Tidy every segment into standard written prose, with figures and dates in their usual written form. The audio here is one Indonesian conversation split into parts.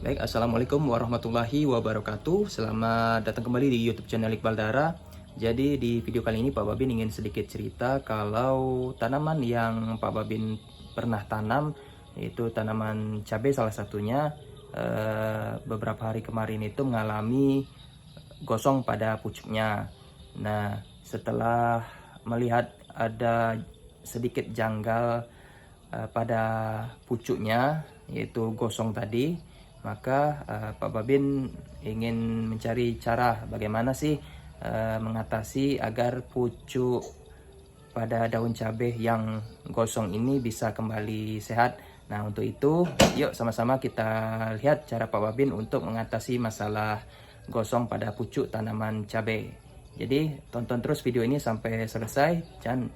Baik, Assalamualaikum warahmatullahi wabarakatuh. Selamat datang kembali di YouTube channel Iqbal Dara. Jadi di video kali ini Pak Babin ingin sedikit cerita kalau tanaman yang Pak Babin pernah tanam, yaitu tanaman cabai salah satunya, beberapa hari kemarin itu mengalami gosong pada pucuknya. Nah, setelah melihat ada sedikit janggal pada pucuknya, yaitu gosong tadi, maka Pak Babin ingin mencari cara bagaimana sih mengatasi agar pucuk pada daun cabai yang gosong ini bisa kembali sehat. Nah, untuk itu yuk sama-sama kita lihat cara Pak Babin untuk mengatasi masalah gosong pada pucuk tanaman cabai. Jadi tonton terus video ini sampai selesai dan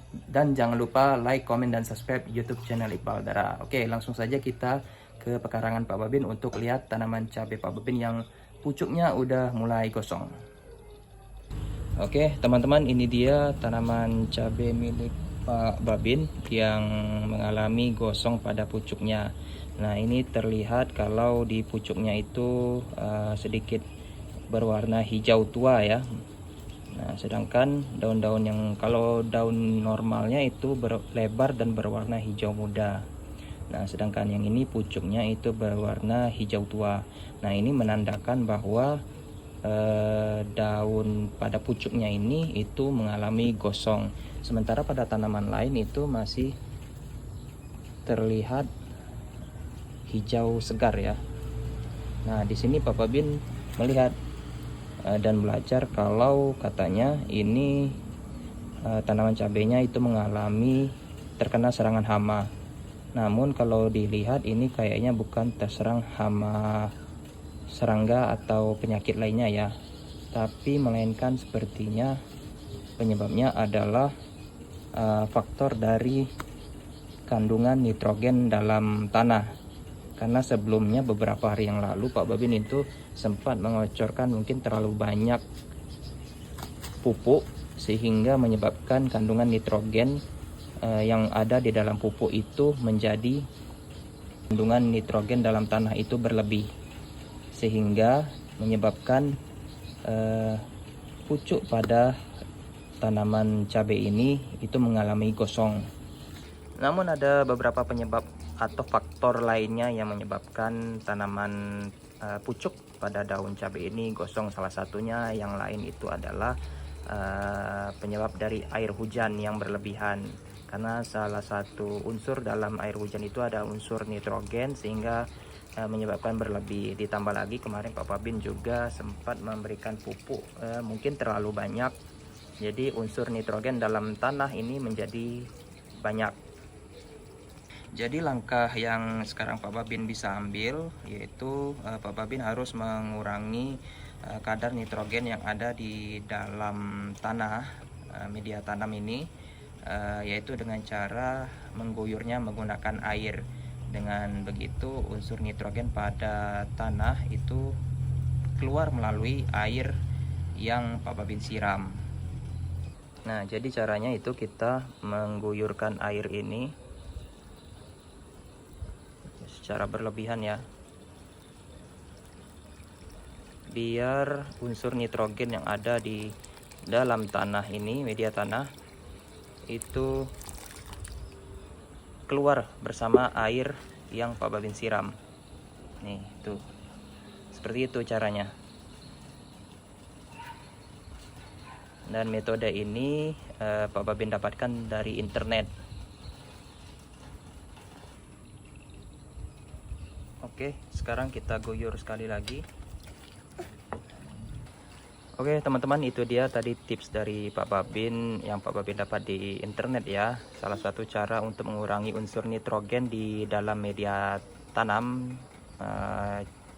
jangan lupa like, komen, dan subscribe YouTube channel Iqbal Dara. Oke, langsung saja kita ke pekarangan Pak Babin untuk lihat tanaman cabai Pak Babin yang pucuknya udah mulai gosong. Oke teman-teman, ini dia tanaman cabai milik Pak Babin yang mengalami gosong pada pucuknya. Nah, ini terlihat kalau di pucuknya itu sedikit berwarna hijau tua ya. Nah, sedangkan daun-daun yang kalau daun normalnya itu berlebar dan berwarna hijau muda. Nah, sedangkan yang ini pucuknya itu berwarna hijau tua. Nah, ini menandakan bahwa daun pada pucuknya ini itu mengalami gosong. Sementara pada tanaman lain itu masih terlihat hijau segar ya. Nah, di sini Pak Babin melihat dan belajar kalau katanya ini tanaman cabainya itu mengalami terkena serangan hama. Namun kalau dilihat ini kayaknya bukan terserang hama serangga atau penyakit lainnya ya, tapi melainkan sepertinya penyebabnya adalah faktor dari kandungan nitrogen dalam tanah. Karena sebelumnya beberapa hari yang lalu Pak Babin itu sempat mengocorkan mungkin terlalu banyak pupuk sehingga menyebabkan kandungan nitrogen yang ada di dalam pupuk itu menjadi kandungan nitrogen dalam tanah itu berlebih, sehingga menyebabkan pucuk pada tanaman cabai ini itu mengalami gosong. Namun ada beberapa penyebab atau faktor lainnya yang menyebabkan tanaman pucuk pada daun cabai ini gosong. Salah satunya yang lain itu adalah penyebab dari air hujan yang berlebihan. Karena salah satu unsur dalam air hujan itu ada unsur nitrogen sehingga menyebabkan berlebih. Ditambah lagi kemarin Pak Babin juga sempat memberikan pupuk mungkin terlalu banyak. Jadi unsur nitrogen dalam tanah ini menjadi banyak. Jadi langkah yang sekarang Pak Babin bisa ambil yaitu Pak Babin harus mengurangi kadar nitrogen yang ada di dalam tanah, media tanam ini, yaitu dengan cara mengguyurnya menggunakan air. Dengan begitu unsur nitrogen pada tanah itu keluar melalui air yang Pak Babin siram. Nah, jadi caranya itu kita mengguyurkan air ini secara berlebihan ya, biar unsur nitrogen yang ada di dalam tanah ini, media tanah, itu keluar bersama air yang Pak Babin siram. Nih, tuh. Seperti itu caranya. Dan metode ini Pak Babin dapatkan dari internet. Oke, sekarang kita guyur sekali lagi. Oke teman-teman, itu dia tadi tips dari Pak Babin yang Pak Babin dapat di internet ya. Salah satu cara untuk mengurangi unsur nitrogen di dalam media tanam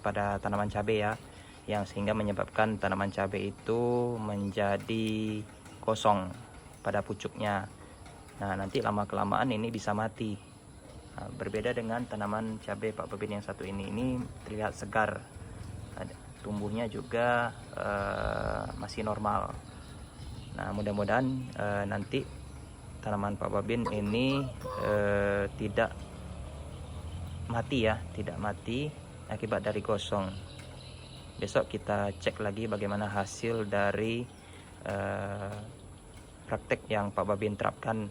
pada tanaman cabai ya, yang sehingga menyebabkan tanaman cabai itu menjadi kosong pada pucuknya. Nah, nanti lama-kelamaan ini bisa mati. Nah, berbeda dengan tanaman cabai Pak Babin yang satu ini terlihat segar. Tumbuhnya juga masih normal. Nah, mudah-mudahan nanti tanaman Pak Babin ini tidak mati ya, tidak mati akibat dari gosong. Besok kita cek lagi bagaimana hasil dari praktek yang Pak Babin terapkan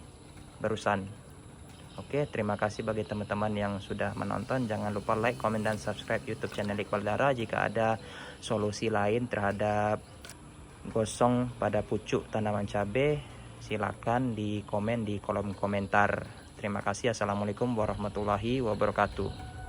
barusan. Oke, terima kasih bagi teman-teman yang sudah menonton. Jangan lupa like, komen, dan subscribe YouTube channel Iqbal Dara. Jika ada solusi lain terhadap gosong pada pucuk tanaman cabai, silakan di komen di kolom komentar. Terima kasih. Assalamualaikum warahmatullahi wabarakatuh.